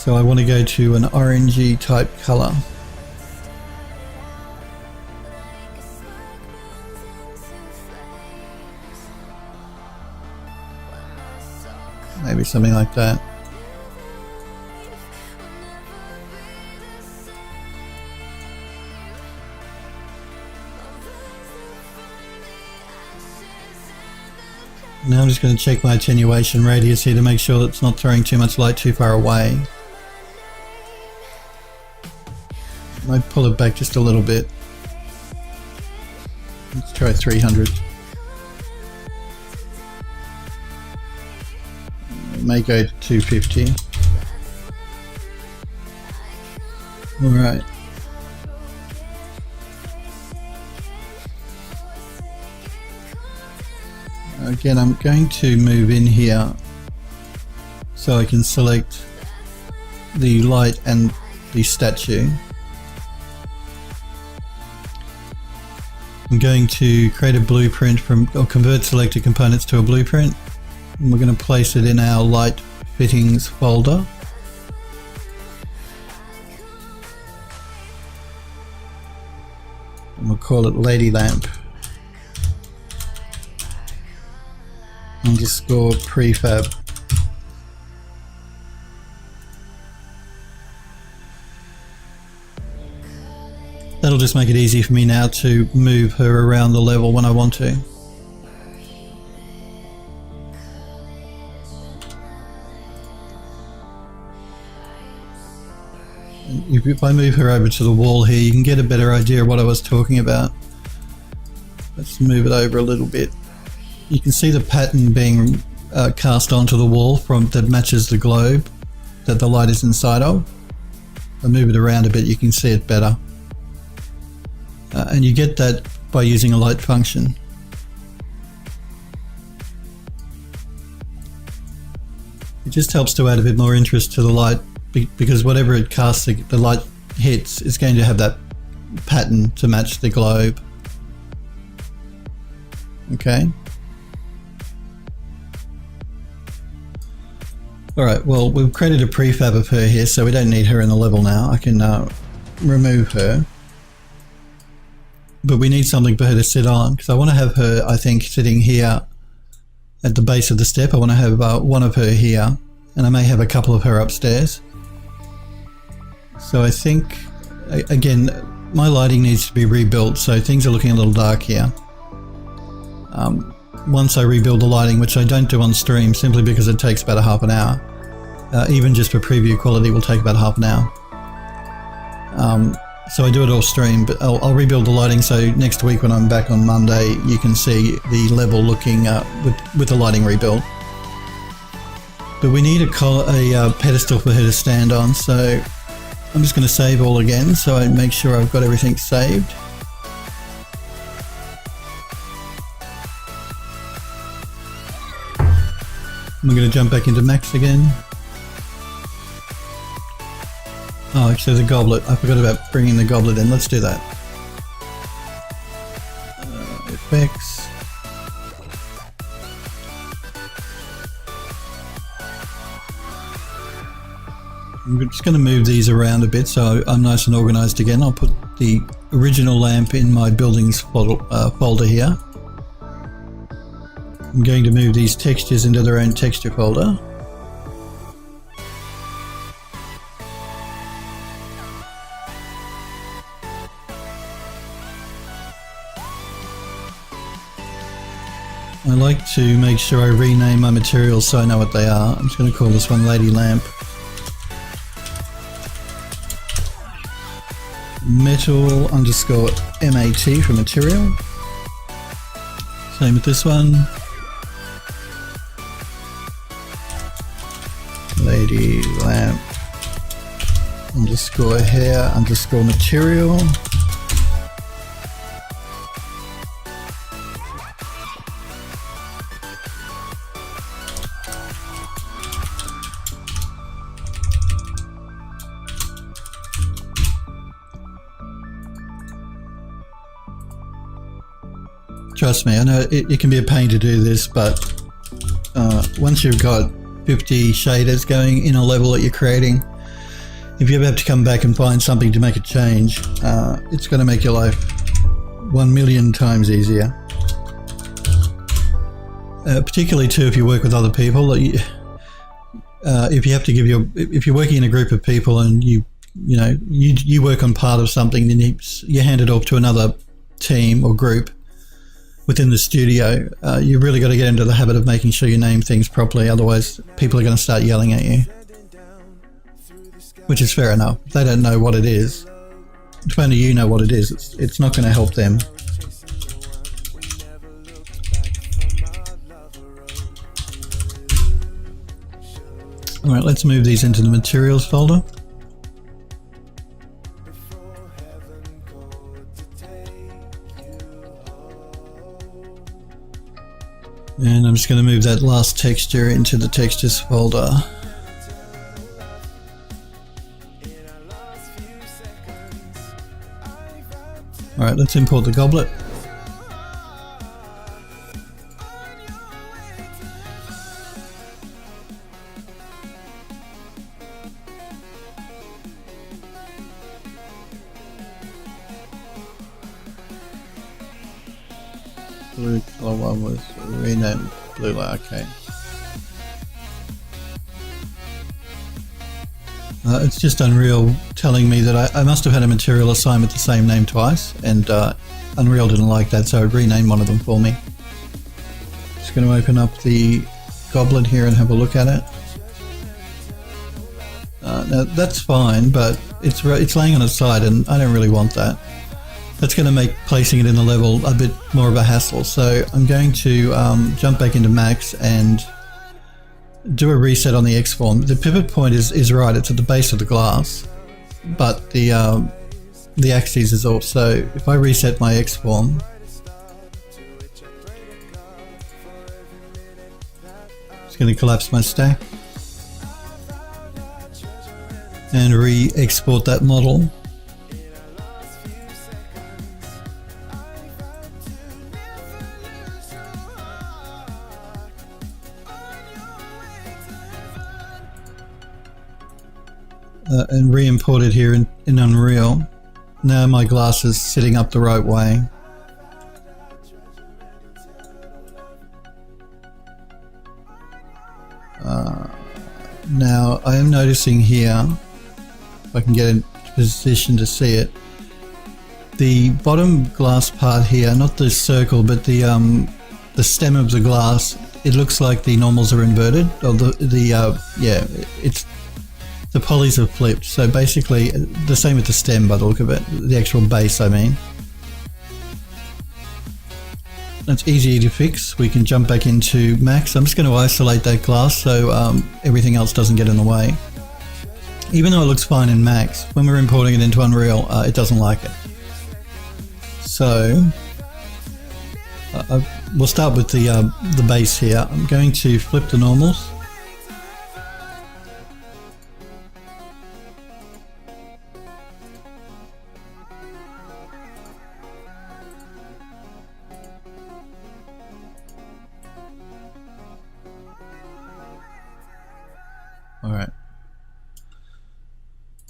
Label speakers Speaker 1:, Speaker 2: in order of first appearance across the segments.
Speaker 1: So I want to go to an orangey type color. Maybe something like that. Now I'm just going to check my attenuation radius here to make sure that it's not throwing too much light too far away. I might pull it back just a little bit. Let's try 300. May go to 250. Alright. Again, I'm going to move in here so I can select the light and the statue. I'm going to create a blueprint from, or convert selected components to a blueprint. And we're going to place it in our light fittings folder. And we'll call it Lady Lamp. Underscore prefab. That'll just make it easy for me now to move her around the level when I want to. If I move her over to the wall here, you can get a better idea of what I was talking about. Let's move it over a little bit. You can see the pattern being cast onto the wall that matches the globe that the light is inside of. If I move it around a bit, you can see it better. And you get that by using a light function. It just helps to add a bit more interest to the light, because whatever it casts, the light hits is going to have that pattern to match the globe. Okay. Alright, well, we've created a prefab of her here, so we don't need her in the level now. I can remove her. But we need something for her to sit on, because I want to have her, I think, sitting here at the base of the step. I want to have one of her here, and I may have a couple of her upstairs. So I think, again, my lighting needs to be rebuilt, so things are looking a little dark here. Once I rebuild the lighting, which I don't do on stream simply because it takes about a half an hour, even just for preview quality will take about half an hour. So I do it off stream, but I'll rebuild the lighting so next week when I'm back on Monday you can see the level looking with the lighting rebuilt. But we need a pedestal for her to stand on, so I'm just going to save all again so I make sure I've got everything saved. I'm going to jump back into Max again. Oh, actually the goblet. I forgot about bringing the goblet in. Let's do that. Effects. I'm just going to move these around a bit so I'm nice and organized again. I'll put the original lamp in my buildings folder here. I'm going to move these textures into their own texture folder. I like to make sure I rename my materials so I know what they are. I'm just going to call this one Lady Lamp. Metal underscore MAT for material. Same with this one. Lady Lamp underscore hair underscore material. Trust me, I know it can be a pain to do this, but once you've got 50 shaders going in a level that you're creating, if you ever have to come back and find something to make a change, it's going to make your life 1,000,000 times easier. Particularly too if you work with other people. If you have to if you're working in a group of people and you work on part of something, then you hand it off to another team or group within the studio. You've really got to get into the habit of making sure you name things properly, otherwise people are going to start yelling at you. Which is fair enough. If they don't know what it is, if only you know what it is, it's not going to help them. Alright, let's move these into the materials folder. And I'm just going to move that last texture into the textures folder. Alright, let's import the goblet. Blue color one was renamed blue light, okay. It's just Unreal telling me that I must have had a material assigned with the same name twice, and Unreal didn't like that, so it renamed one of them for me. Just going to open up the goblet here and have a look at it. Now that's fine, but it's laying on its side and I don't really want that. That's going to make placing it in the level a bit more of a hassle, so I'm going to jump back into Max and do a reset on the X form. The pivot point is right, it's at the base of the glass, but the axis is off. So if I reset my X form, it's going to collapse my stack and re-export that model. And re-import it here in Unreal. Now my glass is sitting up the right way. Now I am noticing here, if I can get in position to see it, the bottom glass part here, not the circle but the stem of the glass, it looks like the normals are inverted, or it's the polys have flipped, so basically the same with the stem by the look of it, the actual base I mean. That's easy to fix. We can jump back into Max. I'm just going to isolate that glass so everything else doesn't get in the way. Even though it looks fine in Max, when we're importing it into Unreal, it doesn't like it. So we'll start with the base here. I'm going to flip the normals. Alright,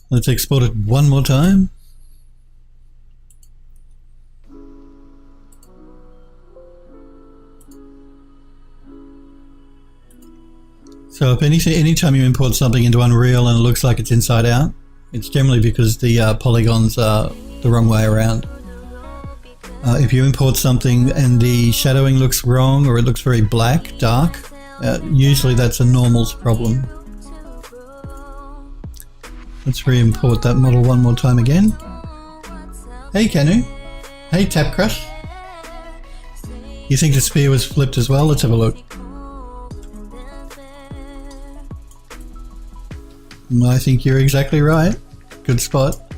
Speaker 1: let's export it one more time. So if anytime you import something into Unreal and it looks like it's inside out, it's generally because the polygons are the wrong way around. If you import something and the shadowing looks wrong or it looks very black, dark, usually that's a normals problem. Let's re-import that model one more time again. Hey Canu. Hey Tap Crush. You think the sphere was flipped as well? Let's have a look. I think you're exactly right. Good spot.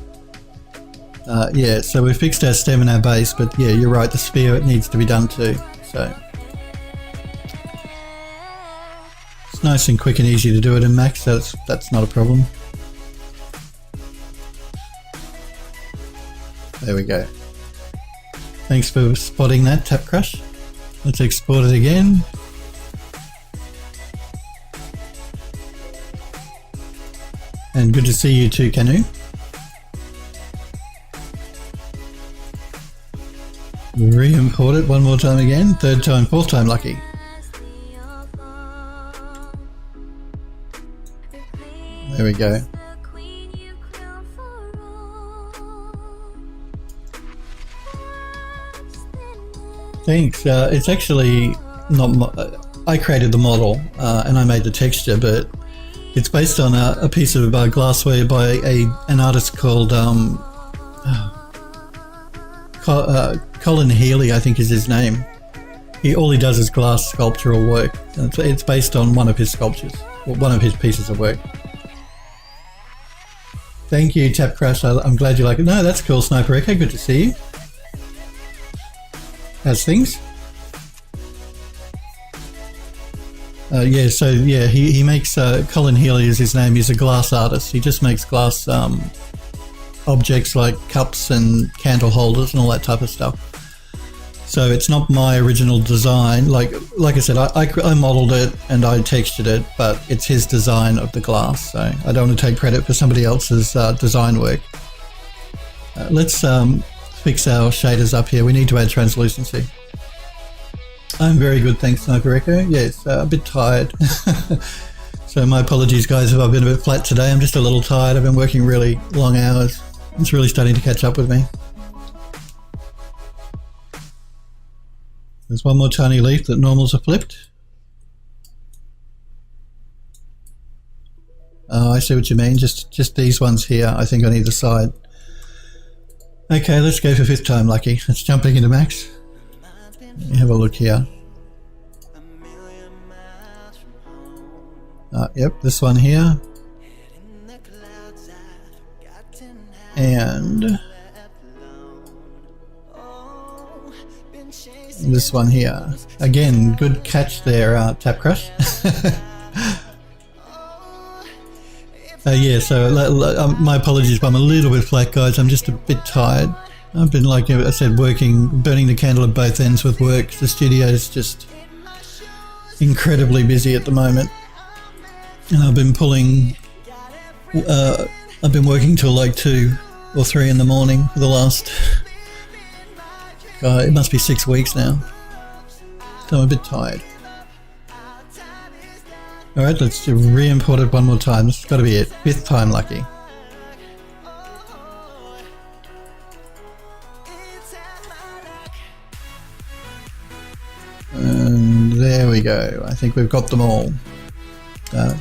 Speaker 1: Yeah, so we fixed our stem and our base, but yeah, you're right, the sphere, it needs to be done too. So it's nice and quick and easy to do it in Max, so that's not a problem. There we go. Thanks for spotting that, Tap Crush. Let's export it again. And good to see you too, Canoe. Re-import it one more time again. Third time, fourth time lucky. There we go. Thanks. It's actually not I created the model and I made the texture, but it's based on a piece of glassware by an artist called Colleen Healy, I think is his name. All he does is glass sculptural work. It's based on one of his sculptures, or one of his pieces of work. Thank you, Tap Crash. I'm glad you like it. No, that's cool, Sniper Echo. Good to see you. How's things? He makes, Colleen Healy is his name. He's a glass artist. He just makes glass objects like cups and candle holders and all that type of stuff. So it's not my original design. Like I said, I modeled it and I textured it, but it's his design of the glass. So I don't want to take credit for somebody else's design work. Let's fix our shaders up here. We need to add translucency. I'm very good, thanks, Sniper Echo. Yes, a bit tired. So my apologies, guys, if I've been a bit flat today. I'm just a little tired. I've been working really long hours. It's really starting to catch up with me. There's one more tiny leaf that normals are flipped. Oh, I see what you mean. Just these ones here, I think, on either side. Okay, let's go for fifth time lucky. Let's jump back into max. Let me have a look here. Yep, this one here. And this one here. Again, good catch there, Tap Crush. Yeah, so my apologies, but I'm a little bit flat, guys. I'm just a bit tired. I've been, like I said, burning the candle at both ends with work. The studio is just incredibly busy at the moment. And I've been working till like 2 or 3 in the morning for the last, it must be 6 weeks now. So I'm a bit tired. Alright, let's re-import it one more time. This has got to be it. Fifth time lucky. And there we go. I think we've got them all.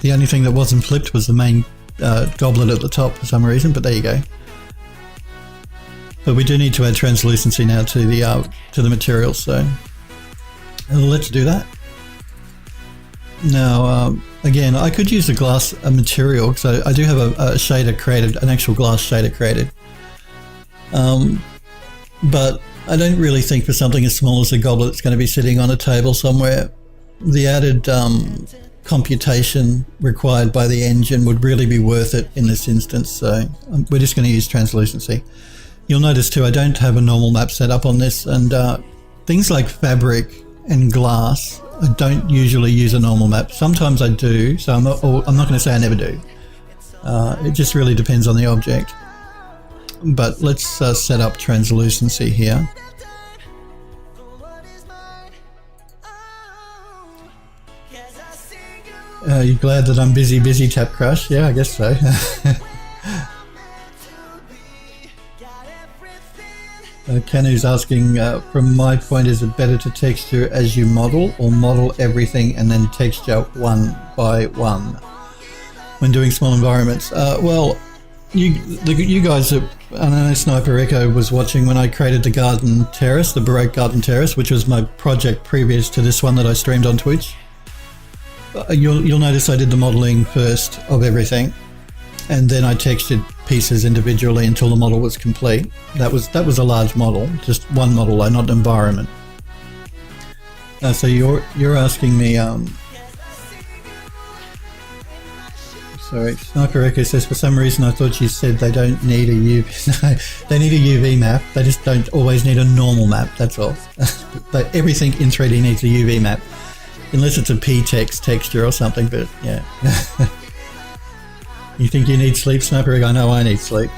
Speaker 1: The only thing that wasn't flipped was the main goblet at the top for some reason, but there you go. But we do need to add translucency now to the materials, so let's do that. Now, again, I could use a glass material because I do have a shader created, an actual glass shader created. But I don't really think for something as small as a goblet it's going to be sitting on a table somewhere. The added computation required by the engine would really be worth it in this instance, so we're just going to use translucency. You'll notice too, I don't have a normal map set up on this, and things like fabric and glass, I don't usually use a normal map. Sometimes I do, so I'm not going to say I never do. It just really depends on the object. But let's set up translucency here. You're glad that I'm busy, Tap Crush? Yeah, I guess so. Canu's asking, from my point, is it better to texture as you model or model everything and then texture one by one when doing small environments? Well, you guys, I know Sniper Echo was watching when I created the garden terrace, the Baroque garden terrace, which was my project previous to this one that I streamed on Twitch. You'll notice I did the modeling first of everything, and then I textured pieces individually until the model was complete. That was a large model, just one model, not an environment. So you're asking me. Sorry, Sniper Echo says, for some reason I thought you said they don't need a UV. No, they need a UV map. They just don't always need a normal map. That's all. But everything in 3D needs a UV map. Unless it's a P-text texture or something, but yeah. You think you need sleep, Sniper? I know I need sleep.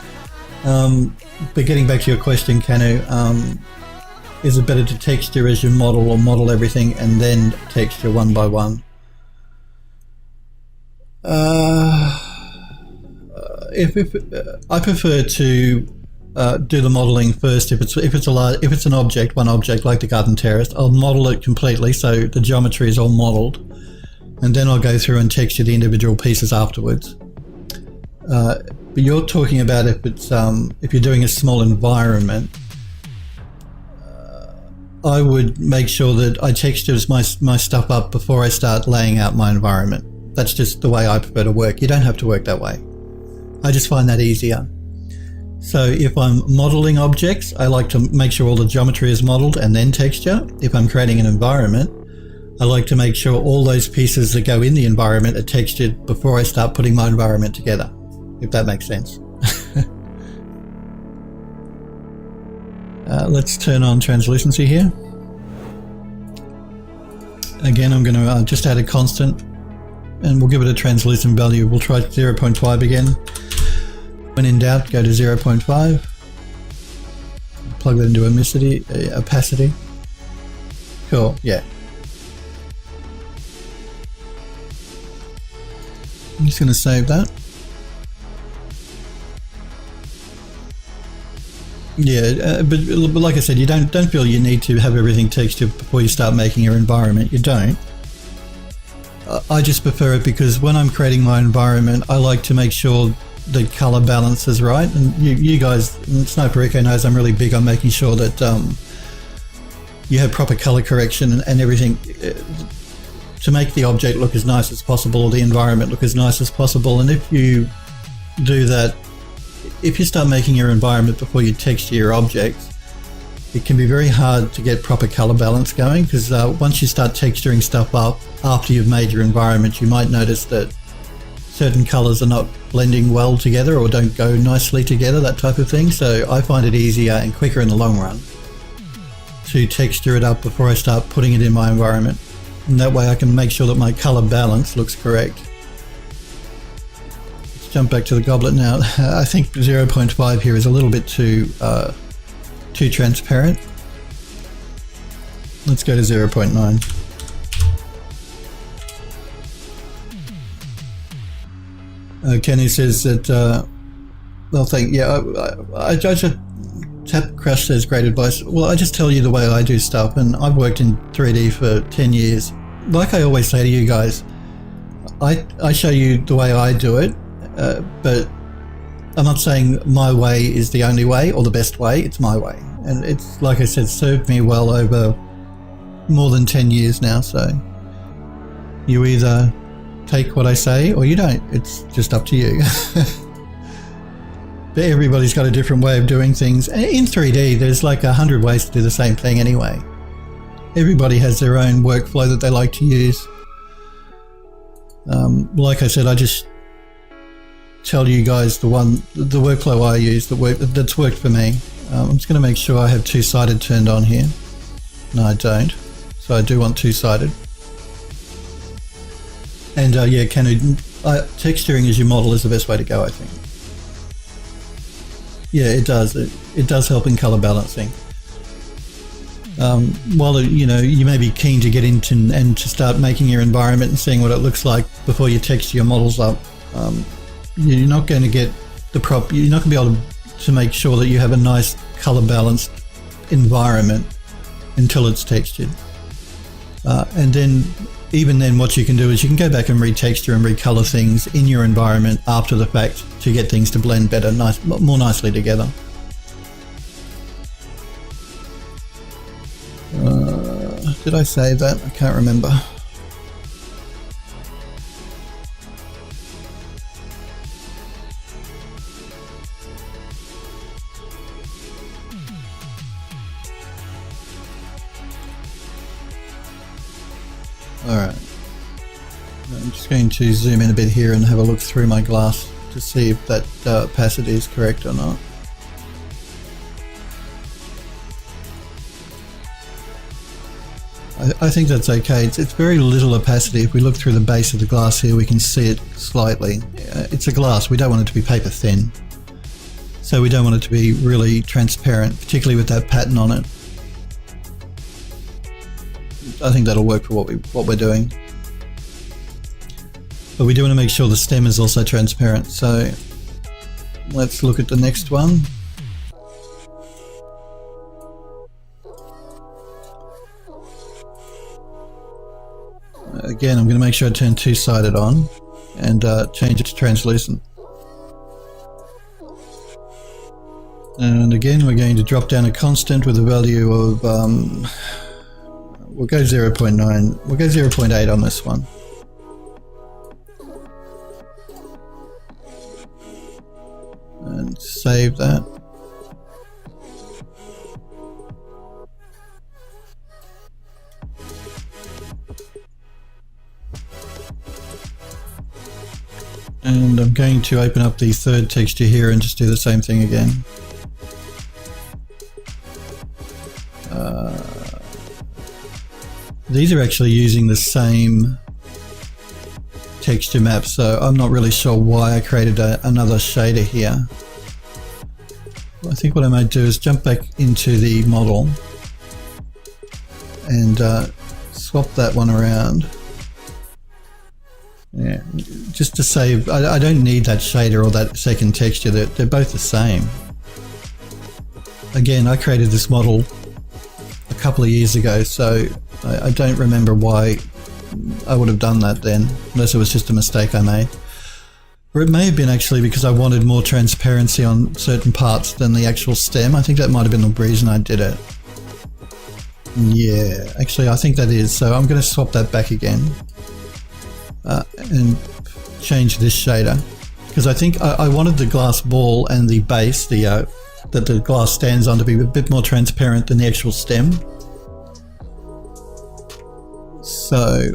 Speaker 1: But getting back to your question, Kanu, is it better to texture as you model, or model everything and then texture one by one? I prefer to do the modeling first. If it's an object, one object like the garden terrace, I'll model it completely so the geometry is all modeled, and then I'll go through and texture the individual pieces afterwards. But you're talking about if you're doing a small environment, I would make sure that I texture my stuff up before I start laying out my environment. That's just the way I prefer to work. You don't have to work that way. I just find that easier. So if I'm modeling objects, I like to make sure all the geometry is modeled and then texture. If I'm creating an environment, I like to make sure all those pieces that go in the environment are textured before I start putting my environment together, if that makes sense. Let's turn on translucency here. Again, I'm going to just add a constant, and we'll give it a translucent value. We'll try 0.5 again. When in doubt, go to 0.5. Plug that into opacity. Cool, yeah. I'm just going to save that. Yeah, but like I said, you don't feel you need to have everything textured before you start making your environment. You don't. I just prefer it because when I'm creating my environment, I like to make sure the color balance is right. And you guys, Sniper Echo knows I'm really big on making sure that you have proper color correction and everything to make the object look as nice as possible, or the environment look as nice as possible. And if you do that, if you start making your environment before you texture your objects, it can be very hard to get proper color balance going, because once you start texturing stuff up after you've made your environment, you might notice that certain colors are not blending well together or don't go nicely together, that type of thing. So I find it easier and quicker in the long run to texture it up before I start putting it in my environment. And that way I can make sure that my color balance looks correct. Let's jump back to the goblet now. I think 0.5 here is a little bit too transparent. Let's go to 0.9. Kenny says that, well, I just Tap Crush says great advice. Well, I just tell you the way I do stuff, and I've worked in 3D for 10 years. Like I always say to you guys, I show you the way I do it, but I'm not saying my way is the only way or the best way. It's my way. And it's, like I said, served me well over more than 10 years now. So you either take what I say or you don't. It's just up to you. But everybody's got a different way of doing things. In 3D, there's like 100 ways to do the same thing anyway. Everybody has their own workflow that they like to use. Like I said, I just tell you guys the workflow I use that's worked for me. I'm just going to make sure I have two-sided turned on here. No, I don't. So I do want two-sided. And yeah, texturing as your model is the best way to go, I think. Yeah, it does. It does help in color balancing. While you may be keen to get into and to start making your environment and seeing what it looks like before you texture your models up, you're not going to get you're not going to be able to make sure that you have a nice color balanced environment until it's textured. And then even then, what you can do is you can go back and retexture and recolor things in your environment after the fact to get things to blend better, more nicely together. Did I save that? I can't remember. Alright, I'm just going to zoom in a bit here and have a look through my glass to see if that opacity is correct or not. I I think that's okay. It's very little opacity. If we look through the base of the glass here, we can see it slightly. It's a glass. We don't want it to be paper thin. So we don't want it to be really transparent, particularly with that pattern on it. I think that'll work for what we're doing. But we do want to make sure the stem is also transparent. So let's look at the next one. Again, I'm going to make sure I turn two-sided on and change it to translucent. And again, we're going to drop down a constant with a value of, we'll go 0.9, we'll go 0.8 on this one. And save that. And I'm going to open up the third texture here and just do the same thing again. These are actually using the same texture map, so I'm not really sure why I created another shader here. I think what I might do is jump back into the model and swap that one around. Yeah, just to save, I don't need that shader or that second texture, they're both the same. Again, I created this model a couple of years ago, so I don't remember why I would have done that then, unless it was just a mistake I made. Or it may have been actually because I wanted more transparency on certain parts than the actual stem. I think that might have been the reason I did it. Yeah, actually I think that is, so I'm going to swap that back again. And change this shader, because I think I wanted the glass ball and the base, that the glass stands on, to be a bit more transparent than the actual stem. So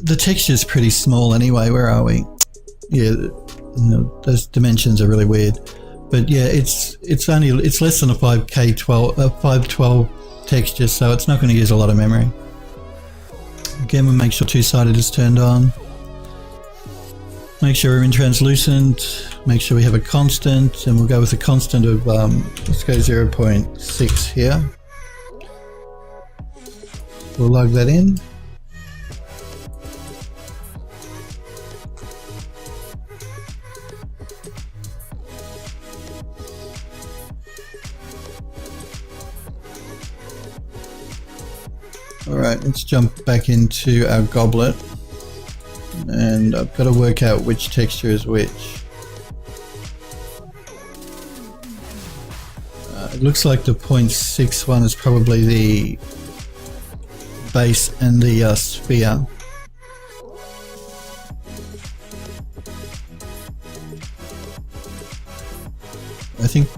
Speaker 1: the texture is pretty small anyway. Where are we? Yeah, those dimensions are really weird. But yeah, it's less than a 512 texture, so it's not going to use a lot of memory. Again, we'll make sure two-sided is turned on. Make sure we're in translucent. Make sure we have a constant, and we'll go with a constant of, let's go 0.6 here. We'll log that in. Alright, let's jump back into our goblet, and I've got to work out which texture is which. It looks like the 0.6 one is probably the base and the sphere. I think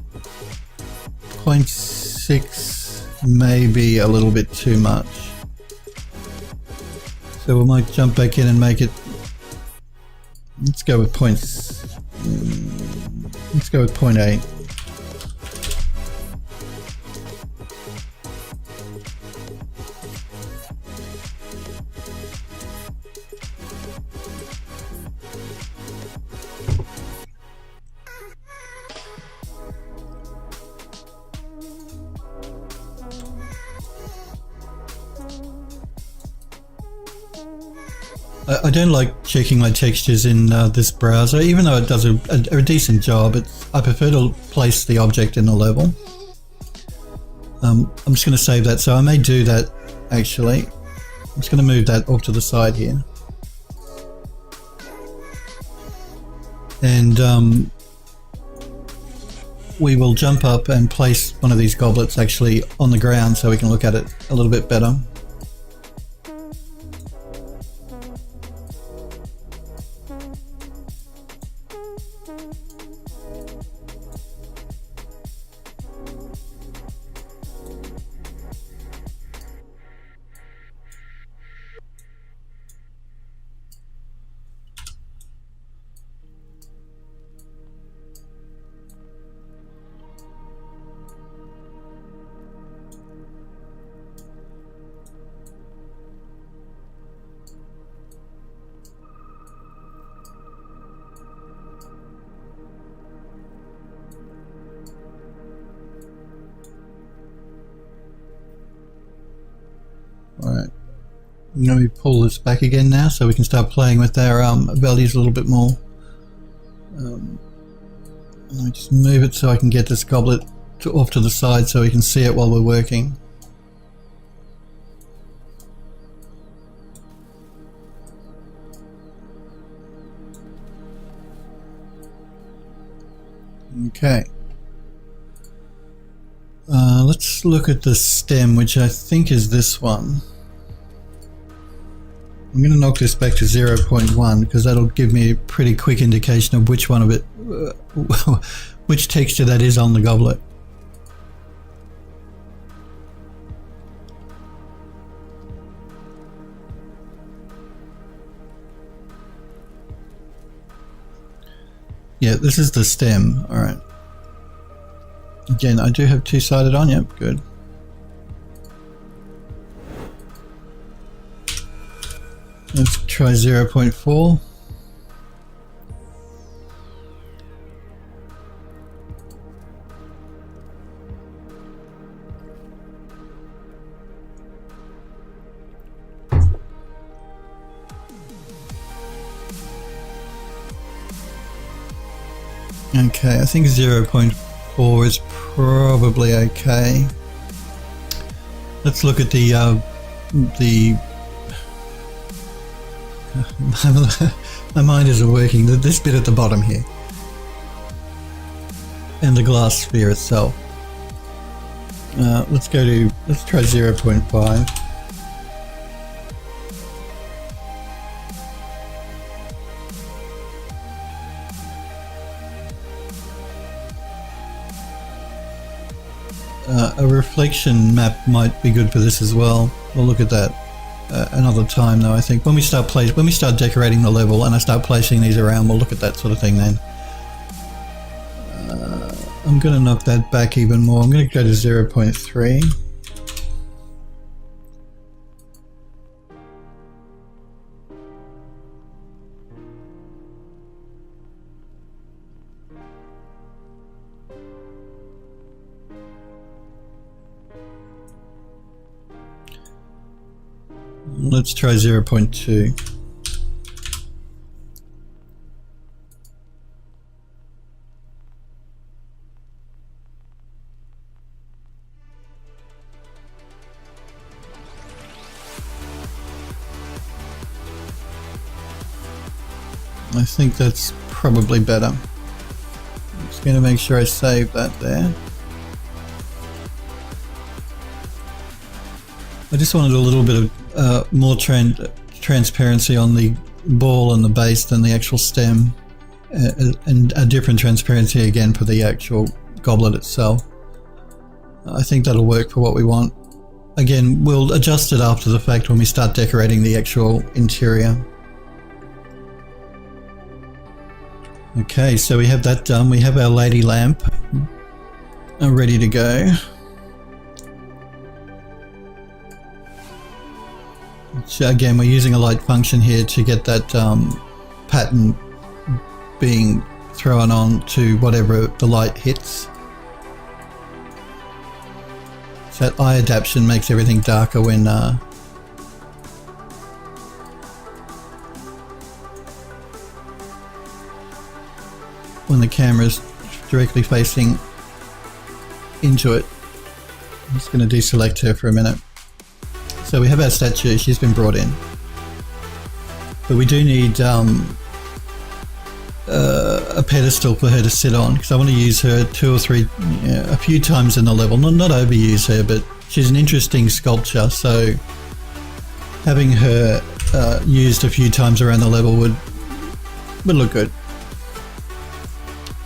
Speaker 1: 0.6 may be a little bit too much. So we might jump back in and make it, let's go with 0.8. I don't like checking my textures in this browser, even though it does a decent job. I prefer to place the object in a level. I'm just going to save that, so I may do that actually. I'm just going to move that off to the side here. And we will jump up and place one of these goblets actually on the ground so we can look at it a little bit better. Let me pull this back again now so we can start playing with our values a little bit more. Let me just move it so I can get this goblet off to the side so we can see it while we're working. Okay. Let's look at the stem, which I think is this one. I'm going to knock this back to 0.1 because that'll give me a pretty quick indication of which one of it, which texture that is on the goblet. Yeah, this is the stem. All right. Again, I do have two-sided on. Yep, good. Let's try 0.4. Okay, I think 0.4 is probably okay. Let's look at the my mind isn't working. This bit at the bottom here. And the glass sphere itself. Let's try 0.5. A reflection map might be good for this as well. We'll look at that another time though. I think when we start decorating the level and I start placing these around, we'll look at that sort of thing then. I'm going to knock that back even more. I'm going to go to 0.3. Let's try 0.2. I think that's probably better. I'm just going to make sure I save that there. I just wanted a little bit of more transparency on the ball and the base than the actual stem, and a different transparency again for the actual goblet itself. I think that'll work for what we want. Again, we'll adjust it after the fact when we start decorating the actual interior. Okay, so we have that done. We have our lady lamp ready to go. So again, we're using a light function here to get that pattern being thrown on to whatever the light hits. So that eye adaptation makes everything darker when the camera is directly facing into it. I'm just going to deselect her for a minute. So we have our statue, she's been brought in. But we do need a pedestal for her to sit on, because I want to use her a few times in the level. Not overuse her, but she's an interesting sculpture, so having her used a few times around the level would look good.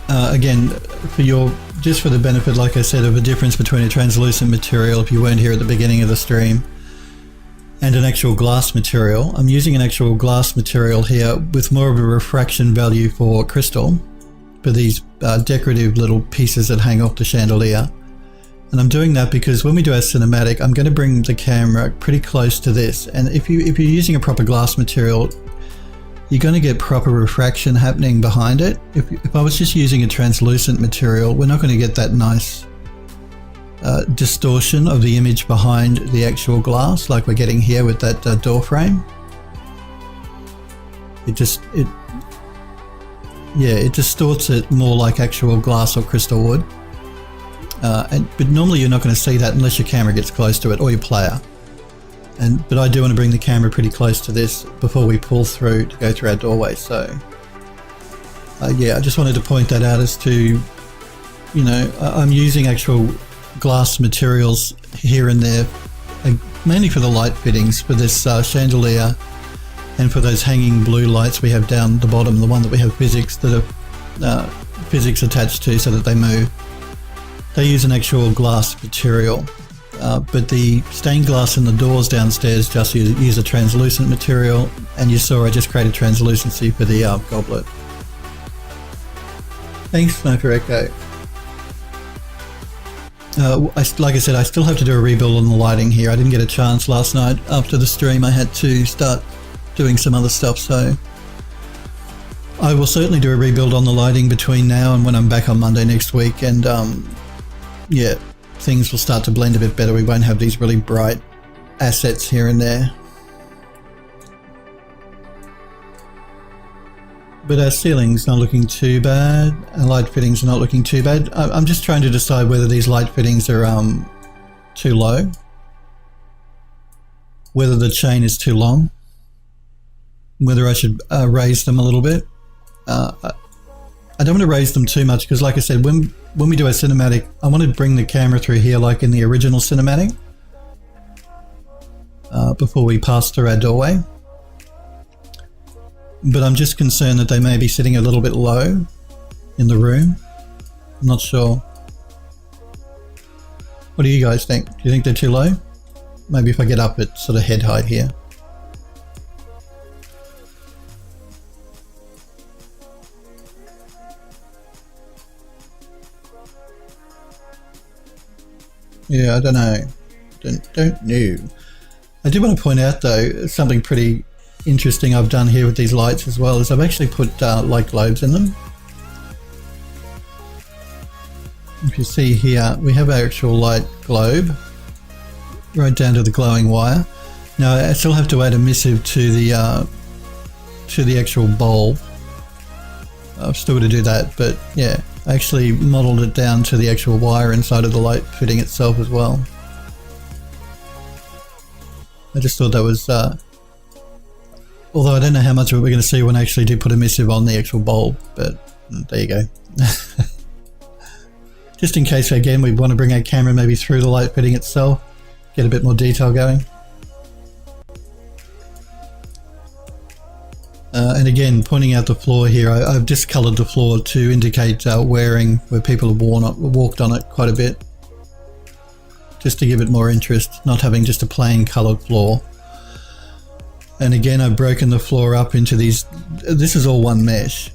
Speaker 1: Again, just for the benefit, like I said, of a difference between a translucent material, if you weren't here at the beginning of the stream, and an actual glass material. I'm using an actual glass material here with more of a refraction value for crystal, for these decorative little pieces that hang off the chandelier. And I'm doing that because when we do our cinematic, I'm going to bring the camera pretty close to this. And if you're using a proper glass material, you're going to get proper refraction happening behind it. If I was just using a translucent material, we're not going to get that nice distortion of the image behind the actual glass, like we're getting here with that door frame. It distorts it more like actual glass or crystal would. But normally you're not going to see that unless your camera gets close to it or your player. But I do want to bring the camera pretty close to this before we pull through to go through our doorway. So yeah, I just wanted to point that out as to, you know, I'm using actual glass materials here and there, mainly for the light fittings for this chandelier and for those hanging blue lights we have down the bottom, the one that we have physics attached to so that they move. They use an actual glass material, but the stained glass in the doors downstairs just use a translucent material, and you saw I just created translucency for the goblet. Thanks, Sniper Echo. Like I said, I still have to do a rebuild on the lighting here. I didn't get a chance last night. After the stream, I had to start doing some other stuff, so I will certainly do a rebuild on the lighting between now and when I'm back on Monday next week, and yeah, things will start to blend a bit better. We won't have these really bright assets here and there. But our ceiling's not looking too bad. Our light fittings are not looking too bad. I'm just trying to decide whether these light fittings are too low, whether the chain is too long, whether I should raise them a little bit. I don't want to raise them too much because, like I said, when we do a cinematic, I want to bring the camera through here like in the original cinematic before we pass through our doorway. But I'm just concerned that they may be sitting a little bit low in the room. I'm not sure. What do you guys think? Do you think they're too low? Maybe if I get up at sort of head height here. Yeah, I don't know. Don't know. I do want to point out though, something pretty interesting I've done here with these lights as well is I've actually put light globes in them. If you see here, we have our actual light globe right down to the glowing wire. Now I still have to add a missive to the actual bulb. I've still got to do that, but yeah, I actually modelled it down to the actual wire inside of the light fitting itself as well. I just thought that was although I don't know how much of it we're going to see when I actually do put a missive on the actual bulb, but there you go. Just in case, again, we want to bring our camera maybe through the light fitting itself, get a bit more detail going. And again, pointing out the floor here, I've discoloured the floor to indicate wearing where people have walked on it quite a bit, just to give it more interest, not having just a plain coloured floor. And again, I've broken the floor up into these, this is all one mesh,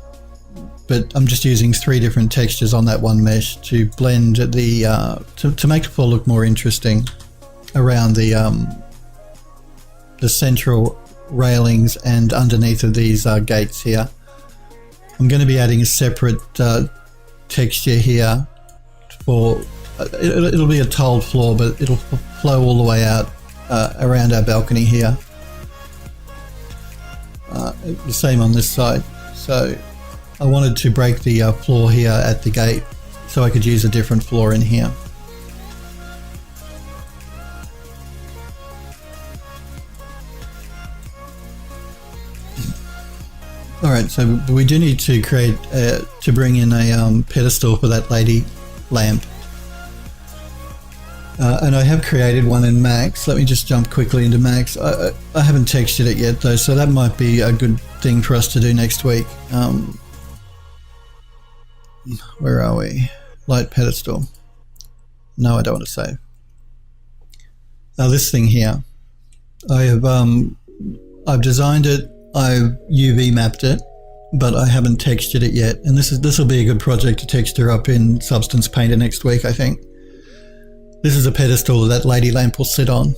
Speaker 1: but I'm just using 3 different textures on that one mesh to blend the, to make the floor look more interesting around the central railings and underneath of these gates here. I'm going to be adding a separate texture here for, it'll be a tiled floor, but it'll flow all the way out around our balcony here. The same on this side. So I wanted to break the floor here at the gate so I could use a different floor in here. Alright, so we do need to create, to bring in a pedestal for that lady lamp. And I have created one in Max. Let me just jump quickly into Max. I haven't textured it yet though, so that might be a good thing for us to do next week. Where are we? Light pedestal. No, I don't want to save. Now this thing here, I've designed it, I've UV mapped it, but I haven't textured it yet. And this will be a good project to texture up in Substance Painter next week, I think. This is a pedestal that lady lamp will sit on.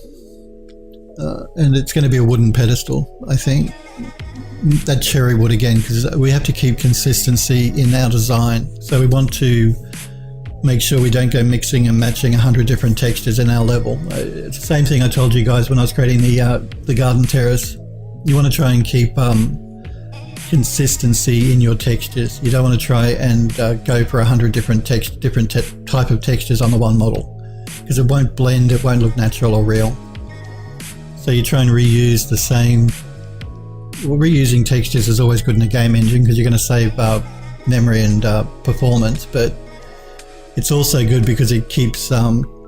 Speaker 1: And it's going to be a wooden pedestal, I think. That cherry wood again, because we have to keep consistency in our design. So we want to make sure we don't go mixing and matching 100 different textures in our level. It's the same thing I told you guys when I was creating the garden terrace. You want to try and keep consistency in your textures. You don't want to try and go for 100 different type of textures on the one model, because it won't blend, it won't look natural or real. So you try and reuse the same. Well, reusing textures is always good in a game engine because you're going to save memory and performance, but it's also good because it keeps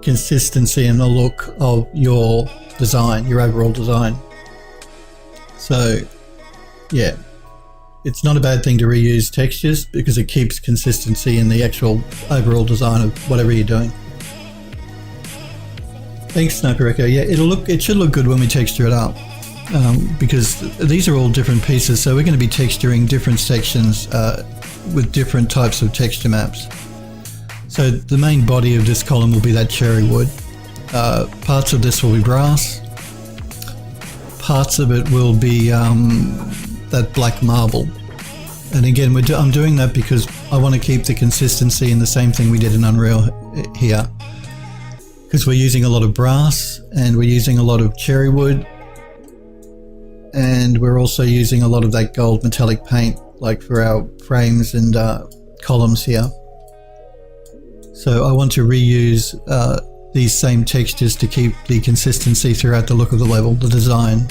Speaker 1: consistency in the look of your design, your overall design. So yeah, it's not a bad thing to reuse textures because it keeps consistency in the actual overall design of whatever you're doing. Thanks, Sniper Echo. Yeah, it should look good when we texture it up, because these are all different pieces, so we're going to be texturing different sections with different types of texture maps. So the main body of this column will be that cherry wood. Parts of this will be brass. Parts of it will be that black marble. And again, I'm doing that because I want to keep the consistency in the same thing we did in Unreal here. Because we're using a lot of brass and we're using a lot of cherry wood. And we're also using a lot of that gold metallic paint, like for our frames and columns here. So I want to reuse these same textures to keep the consistency throughout the look of the level, the design.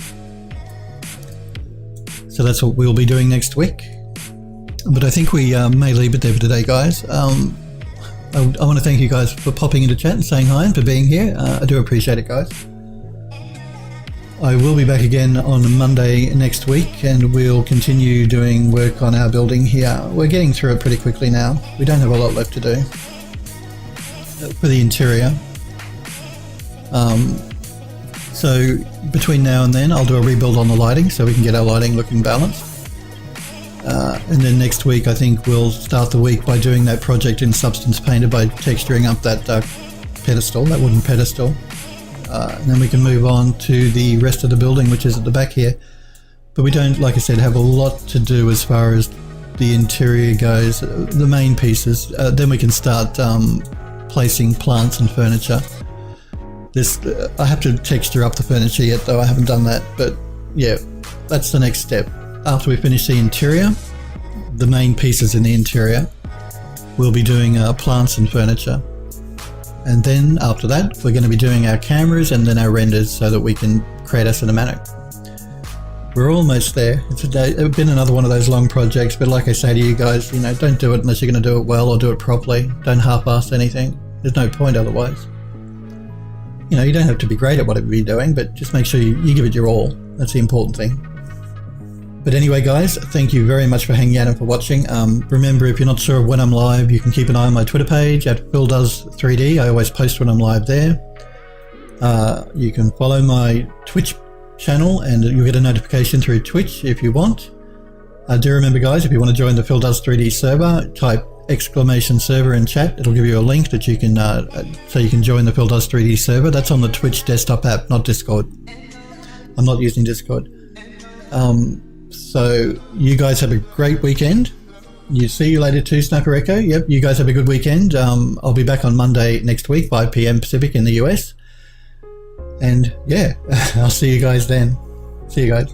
Speaker 1: So that's what we'll be doing next week. But I think we may leave it there for today, guys. I want to thank you guys for popping into chat and saying hi and for being here. I do appreciate it, guys. I will be back again on Monday next week, and we'll continue doing work on our building here. We're getting through it pretty quickly now. We don't have a lot left to do for the interior. So between now and then, I'll do a rebuild on the lighting so we can get our lighting looking balanced. And then next week, I think we'll start the week by doing that project in Substance Painter by texturing up that pedestal, that wooden pedestal. And then we can move on to the rest of the building, which is at the back here. But we don't, like I said, have a lot to do as far as the interior goes, the main pieces. Then we can start placing plants and furniture. I have to texture up the furniture yet, though I haven't done that. But yeah, that's the next step. After we finish the interior, the main pieces in the interior, we'll be doing plants and furniture. And then after that, we're going to be doing our cameras and then our renders so that we can create a cinematic. We're almost there. It's been another one of those long projects, but like I say to you guys, don't do it unless you're going to do it well or do it properly. Don't half-ass anything. There's no point otherwise. You don't have to be great at whatever you're doing, but just make sure you give it your all. That's the important thing. But anyway, guys, thank you very much for hanging out and for watching. Remember, if you're not sure of when I'm live, you can keep an eye on my Twitter page at PhilDoes3D. I always post when I'm live there. You can follow my Twitch channel and you'll get a notification through Twitch if you want. Do remember, guys, if you want to join the PhilDoes3D server, type !server in chat. It'll give you a link that you can so you can join the PhilDoes3D server. That's on the Twitch desktop app, not Discord. I'm not using Discord. So you guys have a great weekend. See you later too, Sniper Echo. Yep, you guys have a good weekend. I'll be back on Monday next week, 5 PM Pacific in the US. And yeah, I'll see you guys then. See you guys.